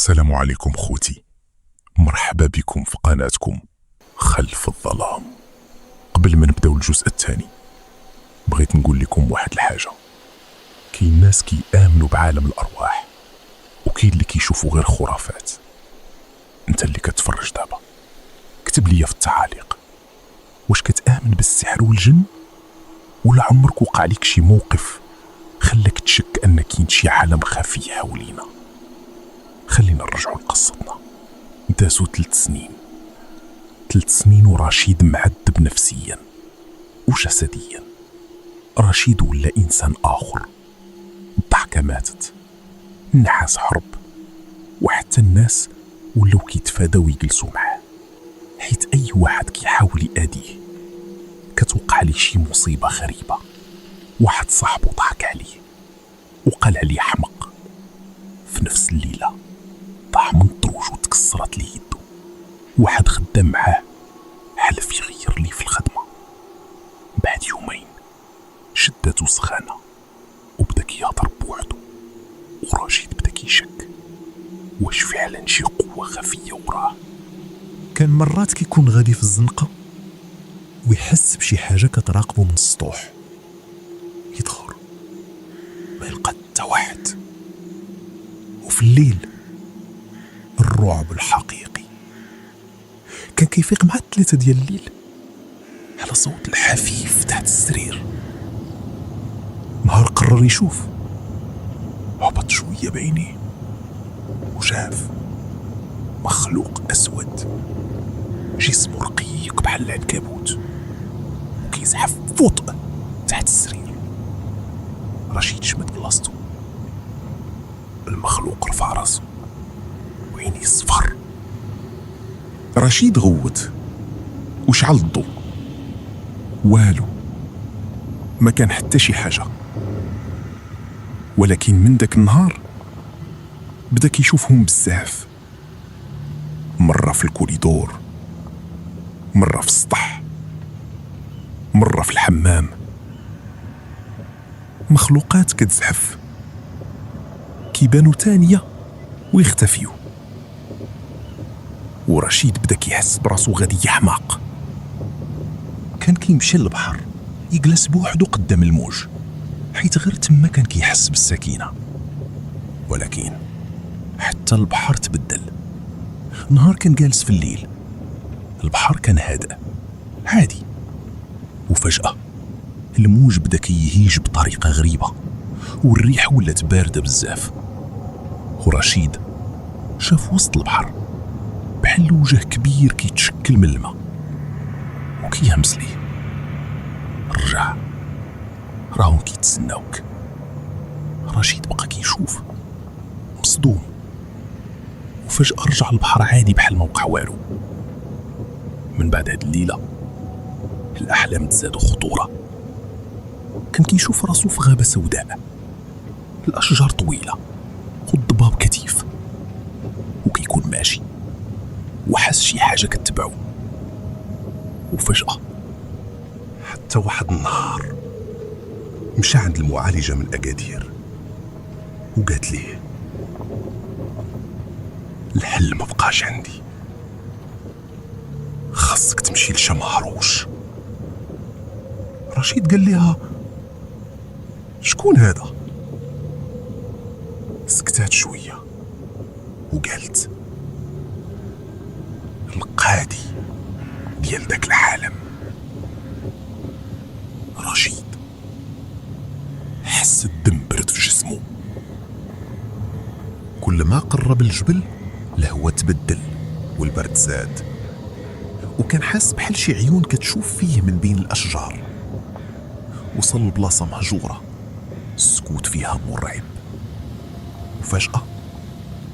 السلام عليكم خوتي، مرحبا بكم في قناتكم خلف الظلام. قبل ما نبداو الجزء الثاني بغيت نقول لكم واحد الحاجة. كاين ناس كيآمنوا بعالم الأرواح وكاين اللي كيشوفوا غير خرافات. انت اللي كتفرج دابا كتب لي في التعاليق واش كتآمن بالسحر والجن، ولا عمرك وقع لك شي موقف خلاك تشك ان كاين شي عالم خفي حولينا. خلينا نرجعوا لقصتنا. دازو 3 سنين ورشيد معذب نفسيا وجسديا. رشيد ولا انسان اخر، الضحكه ماتت، النحاس حرب، وحتى الناس ولاو كيتفاداو يجلسوا معاه، حيت اي واحد كيحاول يأذيه كتوقع ليه شي مصيبه غريبه. واحد صاحبه ضحك عليه وقال عليه حمق. في نفس الليله طاح من الدروج وتكسرت ليه يدو. واحد خدام معاه حلف يغير ليه في الخدمه. بعد يومين شداتو سخانه وبدا كيهضر بوحدو، ورشيد بدا كيشك واش فعلا شي قوه خفيه وراه. كان مرات كيكون غادي في الزنقه ويحس بشي حاجه كتراقبو من السطوح. يدخل ما يلقى حتى واحد، وفي الليل الرعب الحقيقي. كان كيفيق مع 3 ديال الليل على صوت الحفيف تحت السرير. نهار قرر يشوف، هبط شويه بعينيه وشاف مخلوق اسود، جسمه رقيق بحال العنكبوت وكيزحف ببطء تحت السرير. رشيد شمت بلاصتو. المخلوق رفع راسو وعينيه صفر. رشيد غوت وشعل الضوء، والو، ما كان حتى شي حاجه. ولكن من داك النهار بدا كيشوفهم بزاف، مره في الكوريدور، مره في السطح، مره في الحمام. مخلوقات كتزحف، كيبانو تانية ويختفيو. ورشيد بدا كيحس براسو غادي يحماق. كان كيمشي للبحر يجلس بوحدو قدام الموج، حيت غير تما كان كيحس بالسكينة. ولكن حتى البحر تبدل. نهار كان جالس في الليل، البحر كان هادئ عادي، وفجأة الموج بدا كيهيج بطريقة غريبة، والريح ولات باردة بزاف. ورشيد شاف وسط البحر بحال وجه كبير كيتشكل من الماء وكيهمس ليه: رجع، راهم كيتسناوك. رشيد بقى كيشوف مصدوم، وفجأة رجع البحر عادي بحال ما وقع والو. من بعد هاد الليلة الأحلام تزادوا خطورة. كان كيشوف راسو في غابة سوداء، الأشجار طويلة والضباب كثيف، وكيكون ماشي وحس شي حاجة كتبعو. وفجأة حتى واحد النهار مشى عند المعالجة من أكادير وقالت ليه: الحل ما بقاش عندي، خاصك تمشي لشمهروش. رشيد قال لها: شكون هذا؟ سكتات شوية وقالت: القاضي ديال داك العالم. رشيد حس الدم برد في جسمه. كل ما قرب الجبل الهوا تبدل والبرد زاد، وكان حاس بحال شي عيون كتشوف فيه من بين الأشجار. وصل لبلاصة مهجورة السكوت فيها مرعب. وفجأة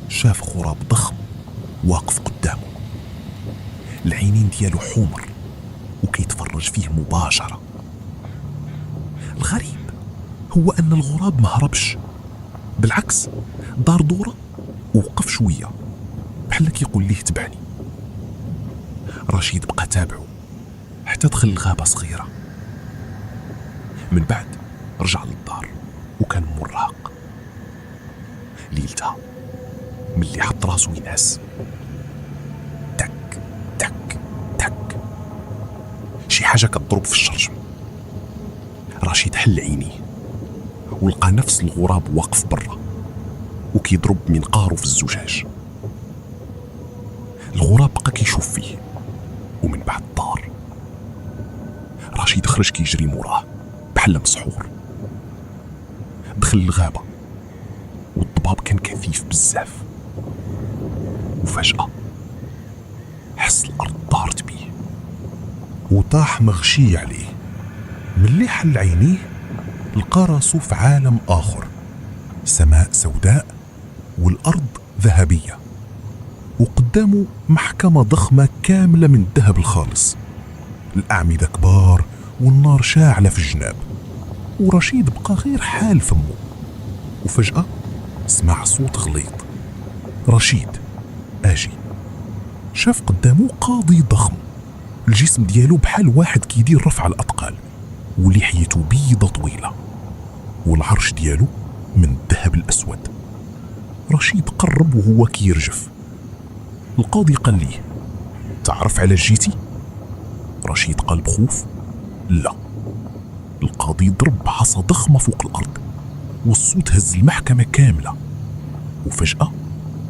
شاف غراب ضخم واقف قدامه، العينين ديالو حمر وكيتفرج فيه مباشرة. الغريب هو أن الغراب ما هربش، بالعكس دار دورة ووقف شوية بحال كيقول ليه: تبعني. رشيد بقى تابعه حتى دخل الغابة صغيرة. من بعد رجع للدار وكان مرهق. ليلتها ملي حط راسو ينعس. تك تك تك، شي حاجة كتضرب في الشرجم. رشيد حل عينيه ولقى نفس الغراب واقف برا وكيضرب منقارو في الزجاج. الغراب بقى كيشوف فيه ومن بعد طار. رشيد خرج كيجري موراه بحال مسحور. دخل الغابة والضباب كان كثيف بزاف، وفجأة حس الأرض طارت بيه وطاح مغشي عليه. ملي حل عينيه لقى راسو في عالم آخر، سماء سوداء والأرض ذهبية، وقدامه محكمة ضخمة كاملة من الذهب الخالص. الأعمدة كبار والنار شاعلة في الجناب، ورشيد بقى غير حال فمه. وفجأة سمع صوت غليظ. رشيد آجي شاف قدامه قاضي ضخم، الجسم ديالو بحال واحد كيدير رفع الأثقال، ولحيته بيضة طويلة، والعرش ديالو من الذهب الأسود. رشيد قرب وهو كيرجف. القاضي قال ليه: تعرف على جيتي؟ رشيد قال بخوف: لا. القاضي ضرب بعصا ضخمة فوق الأرض، والصوت هز المحكمة كاملة. وفجأة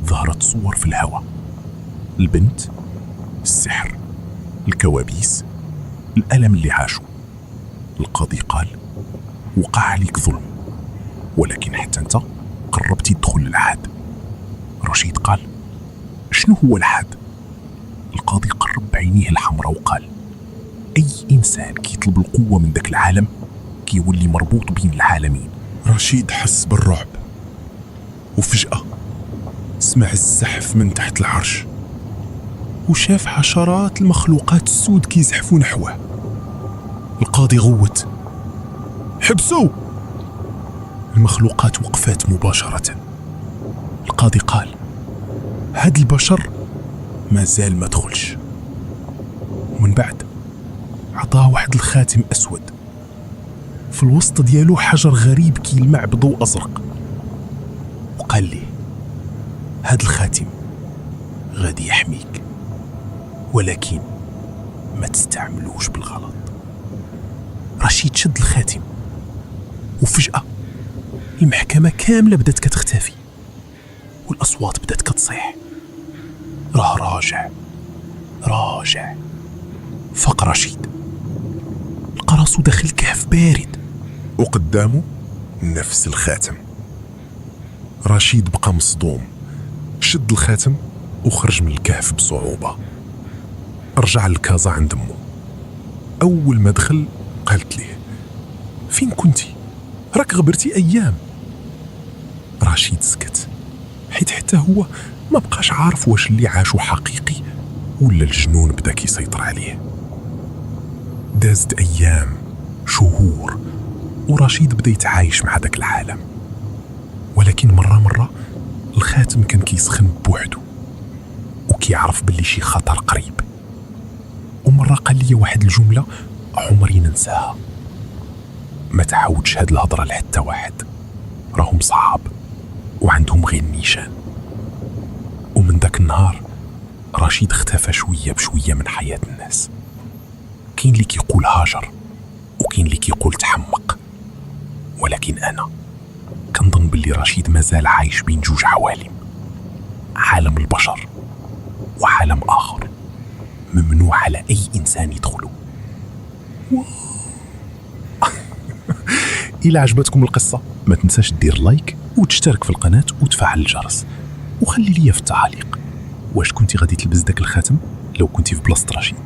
ظهرت صور في الهواء: البنت، السحر، الكوابيس، الألم اللي عاشوا. القاضي قال: وقع عليك ظلم، ولكن حتى انت قربتي تدخل العهد. رشيد قال: شنو هو العهد؟ القاضي قرب بعينيه الحمراء وقال: أي إنسان كيطلب القوة من ذاك العالم كيولي مربوط بين العالمين. رشيد حس بالرعب، وفجأة سمع الزحف من تحت العرش، وشاف عشرات المخلوقات السود كيزحفوا نحوه. القاضي غوت: حبسوا! المخلوقات وقفات مباشرة. القاضي قال: هاد البشر مازال ما دخلش. ومن بعد عطاه واحد الخاتم أسود، في الوسط ديالو حجر غريب كيلمع بضوء أزرق، وقال لي: هاد الخاتم غادي يحميك، ولكن ما تستعملوش بالغلط. رشيد شد الخاتم، وفجأة المحكمة كاملة بدات كتختفي، والأصوات بدات كتصيح: راه راجع راجع. فاق رشيد، لقى راسو داخل كهف بارد، وقدامه نفس الخاتم. رشيد بقى مصدوم، شد الخاتم وخرج من الكهف بصعوبة. رجع لكازا عند امه. أول ما دخل قالت ليه: فين كنتي؟ راك غبرتي أيام. رشيد سكت، حيت حتى هو ما بقاش عارف واش اللي عاشو حقيقي ولا الجنون بدا كيسيطر عليه. دازت أيام، شهور، ورشيد بدا يتعايش مع داك العالم. ولكن مرة الخاتم كان كيسخن بوحدو، وكيعرف باللي شي خطر قريب. ومرة قال لي واحد الجملة عمري ننساها: ما تعاودش هاد الهضرة لحتى واحد، راهم صعاب وعندهم غير النيشان. ومن داك النهار رشيد اختفى شوية بشوية من حياة الناس. كاين اللي كيقول هاجر، وكاين اللي كيقول تحمق، ولكن أنا كنظن باللي رشيد مازال عايش بين جوج عوالم: عالم البشر وعالم آخر ممنوع على أي إنسان يدخله. إلا عجبتكم القصة ما تنساش دير لايك وتشترك في القناة وتفعل الجرس، وخلي لي في التعليق واش كنتي غادي تلبس داك الخاتم لو كنتي في بلاصة رشيد.